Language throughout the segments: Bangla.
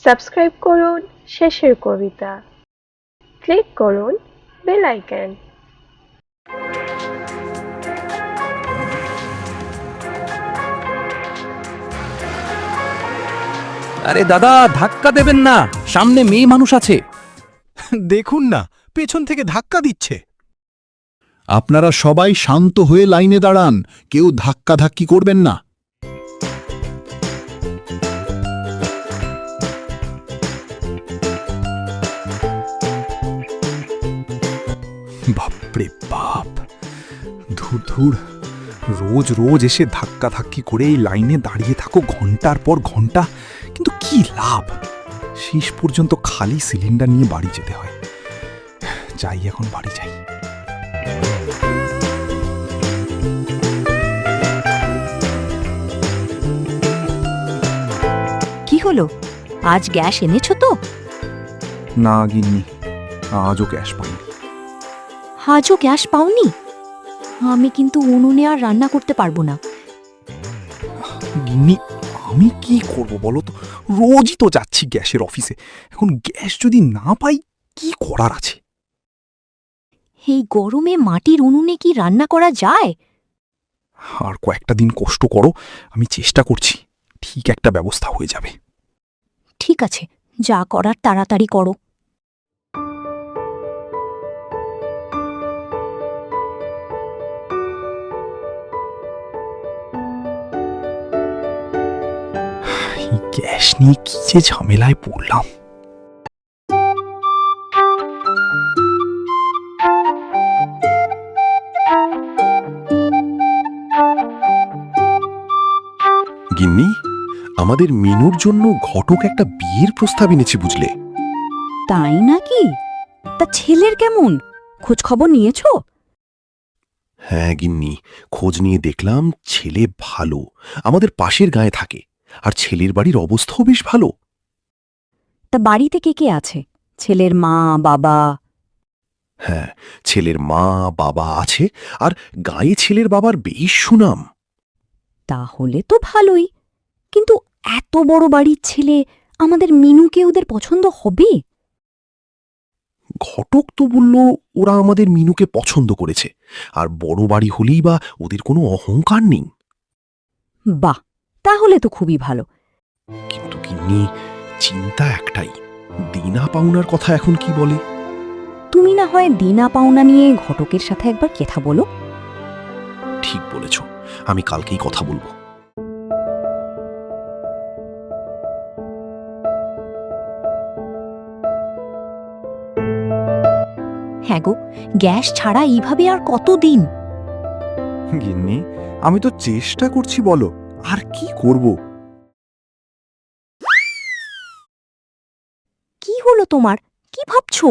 সাবস্ক্রাইব করুন শেষের কবিতা। ক্লিক করুন বেল আইকন। আরে দাদা, ধাক্কা দেবেন না, সামনে মেয়ে মানুষ আছে। দেখুন না, পেছন থেকে ধাক্কা দিচ্ছে। আপনারা সবাই শান্ত হয়ে লাইনে দাঁড়ান, কেউ ধাক্কাধাক্কি করবেন না। বাপরে বাপ, ধুর ধুর, রোজ রোজ এসে ধাক্কাধাক্কি করে এই লাইনে দাঁড়িয়ে থাকো ঘন্টার পর ঘন্টা, কিন্তু কি লাভ? শেষ পর্যন্ত খালি সিলিন্ডার নিয়ে বাড়ি যেতে হয়। যাই, এখন বাড়ি যাই। কি হলো, আজ গ্যাস এনেছো তো? না গিন্নি, আজও গ্যাস পাইনি। আজও গ্যাস পাওনি? আমি কিন্তু উনুনে আর রান্না করতে পারবো না। গিন্নি, আমি কি করব বলো তো? রোজই তো যাচ্ছি গ্যাসের অফিসে, এখন গ্যাস যদি না পাই কি করার আছে? এই গরমে মাটির উনুনে কি রান্না করা যায়? আর কয়েকটা দিন কষ্ট করো, আমি চেষ্টা করছি, ঠিক একটা ব্যবস্থা হয়ে যাবে। ঠিক আছে, যা করার তাড়াতাড়ি করো। এই গ্যাস নিয়ে কি যে ঝামেলায় পড়লাম। গিন্নি, আমাদের মিনুর জন্য ঘটক একটা বিয়ের প্রস্তাব এনেছে বুঝলে। তাই নাকি? তা ছেলের কেমন, খোঁজ খবর নিয়েছো? হ্যাঁ গিন্নি, খোঁজ নিয়ে দেখলাম ছেলে ভালো, আমাদের পাশের গায়ে থাকে, আর ছেলের বাড়ির অবস্থাও বেশ ভালো। তা বাড়িতে কে কে আছে? ছেলের মা বাবা? হ্যাঁ, ছেলের মা বাবা আছে, আর গায়ে ছেলের বাবার বেশ সুনাম। তাহলে তো ভালোই, কিন্তু এত বড় বাড়ির ছেলে, আমাদের মিনুকে ওদের পছন্দ হবে? ঘটক তো বলল ওরা আমাদের মিনুকে পছন্দ করেছে, আর বড় বাড়ি হলেই বা ওদের কোনো অহংকার নেই। বাহ, তাহলে তো খুবই ভালো। কিন্তু গিন্নি, চিন্তা একটাই, দেনা পাওনার কথা এখন কি বলে? তুমি না হয় দেনা পাওনা নিয়ে ঘটকের সাথে একবার কথা বলো। ঠিক বলেছ, আমি কালকেই কথা বলবো। হ্যাঁ গো, গ্যাস ছাড়া এইভাবে আর কতদিন? গিন্নি, আমি তো চেষ্টা করছি, বলো আর কি করব? কি হলো তোমার, কি ভাবছো?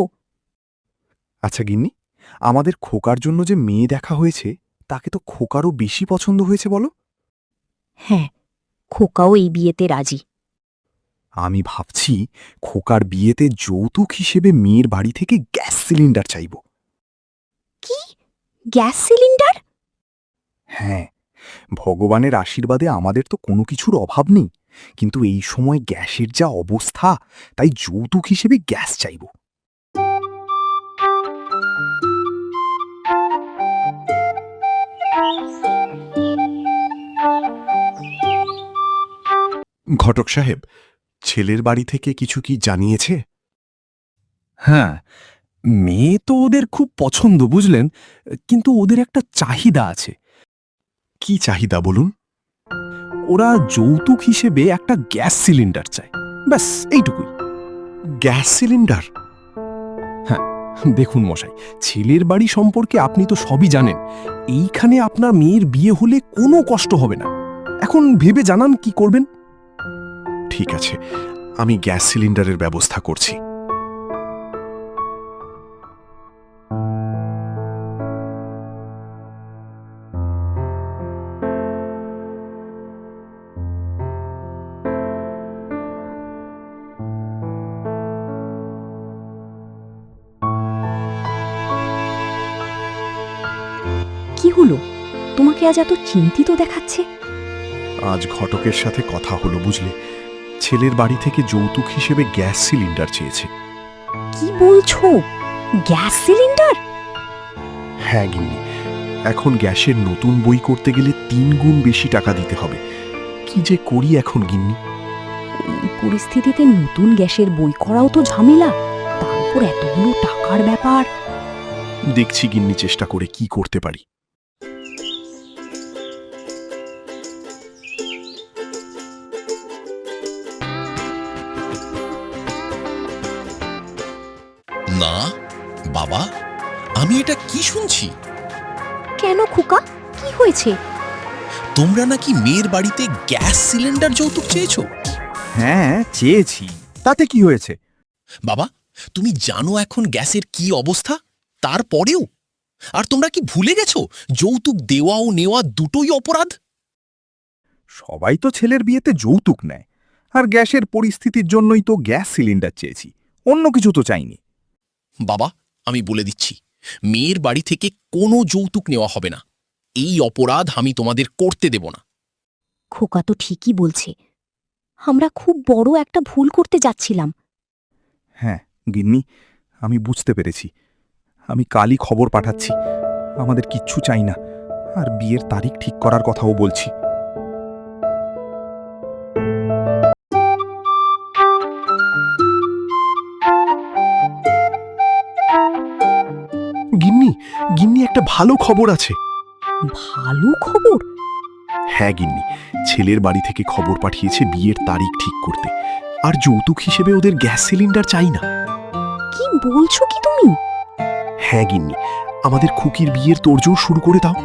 আচ্ছা গিন্নি, আমাদের খোকার জন্য যে মেয়ে দেখা হয়েছে, তাকে তো খোকারও বেশি পছন্দ হয়েছে বলো। হ্যাঁ, খোকাও এই বিয়েতে রাজি। আমি ভাবছি খোকার বিয়েতে যৌতুক হিসেবে মেয়ের বাড়ি থেকে গ্যাস সিলিন্ডার চাইব। কি, গ্যাস সিলিন্ডার? হ্যাঁ, ভগবানের আশীর্বাদে আমাদের তো কোনো কিছুর অভাব নেই, কিন্তু এই সময় গ্যাসের যা অবস্থা, তাই যৌতুক হিসেবে গ্যাস চাইব। ঘটক সাহেব, ছেলের বাড়ি থেকে কিছু কি জানিয়েছে? হ্যাঁ, মেয়ে তো ওদের খুব পছন্দ বুঝলেন, কিন্তু ওদের একটা চাহিদা আছে। কি চাহিদা বলুন? ওরা যৌতুক হিসেবে একটা গ্যাস সিলিন্ডার চায়, ব্যাস এইটুকুই। Gas cylinder? দেখুন মশাই, ছেলের বাড়ি সম্পর্কে আপনি তো সবই জানেন। এইখানে আপনার মেয়ের বিয়ে হলে কোনো কষ্ট হবে না। এখন ভেবে জানান কি করবেন। ঠিক আছে, আমি গ্যাস সিলিন্ডারের ব্যবস্থা করছি। কি হলো, তোমাকে আজ এত চিন্তিত দেখাচ্ছে? আজ ঘটকের সাথে কথা হলো বুঝলে, ছেলের বাড়ি থেকে যৌতুক হিসেবে গ্যাস সিলিন্ডার চেয়েছে। কি বলছো? Gas cylinder? হ্যাঁ গিন্নি, এখন গ্যাসের নতুন বই করতে গেলে 3 গুণ বেশি টাকা দিতে হবে। কি যে করি এখন গিন্নি। এই পরিস্থিতিতে নতুন গ্যাসের বই করাও তো ঝামেলা, তারপর এতগুলো টাকার ব্যাপার। দেখছি গিন্নি চেষ্টা করে কি করতে পারি। না বাবা, আমি এটা কি শুনছি? কেন খোকা, কি হয়েছে? তোমরা নাকি মেয়ের বাড়িতে গ্যাস সিলিন্ডার যৌতুক চেয়েছো? হ্যাঁ চেয়েছি, তাতে কি হয়েছে? বাবা, তুমি জানো এখন গ্যাসের কি অবস্থা? তারপরেও আর তোমরা কি ভুলে গেছো যৌতুক দেওয়া ও নেওয়া দুটোই অপরাধ? সবাই তো ছেলের বিয়েতে যৌতুক নেয়, আর গ্যাসের পরিস্থিতির জন্যই তো গ্যাস সিলিন্ডার চেয়েছি, অন্য কিছু তো চাইনি। বাবা, আমি বলে দিচ্ছি, মেয়ের বাড়ি থেকে কোনো যৌতুক নেওয়া হবে না। এই অপরাধ আমি তোমাদের করতে দেব না। খোকা তো ঠিকই বলছে, আমরা খুব বড় একটা ভুল করতে যাচ্ছিলাম। হ্যাঁ গিন্নি, আমি বুঝতে পেরেছি। আমি কালই খবর পাঠাচ্ছি, আমাদের কিচ্ছু চাই না, আর বিয়ের তারিখ ঠিক করার কথাও বলছি। গিন্নি, গিন্নি একটা ভালো খবর আছে। ভালো খবর? হ্যাঁ গিন্নি, ছেলের বাড়ি থেকে খবর পাঠিয়েছে বিয়ের তারিখ ঠিক করতে, আর যৌতুক হিসেবে ওদের গ্যাস সিলিন্ডার চাই না। কি বলছো কি তুমি? হ্যাঁ গিন্নি, আমাদের খুকির বিয়ের তোড়জোড় শুরু করে দাও।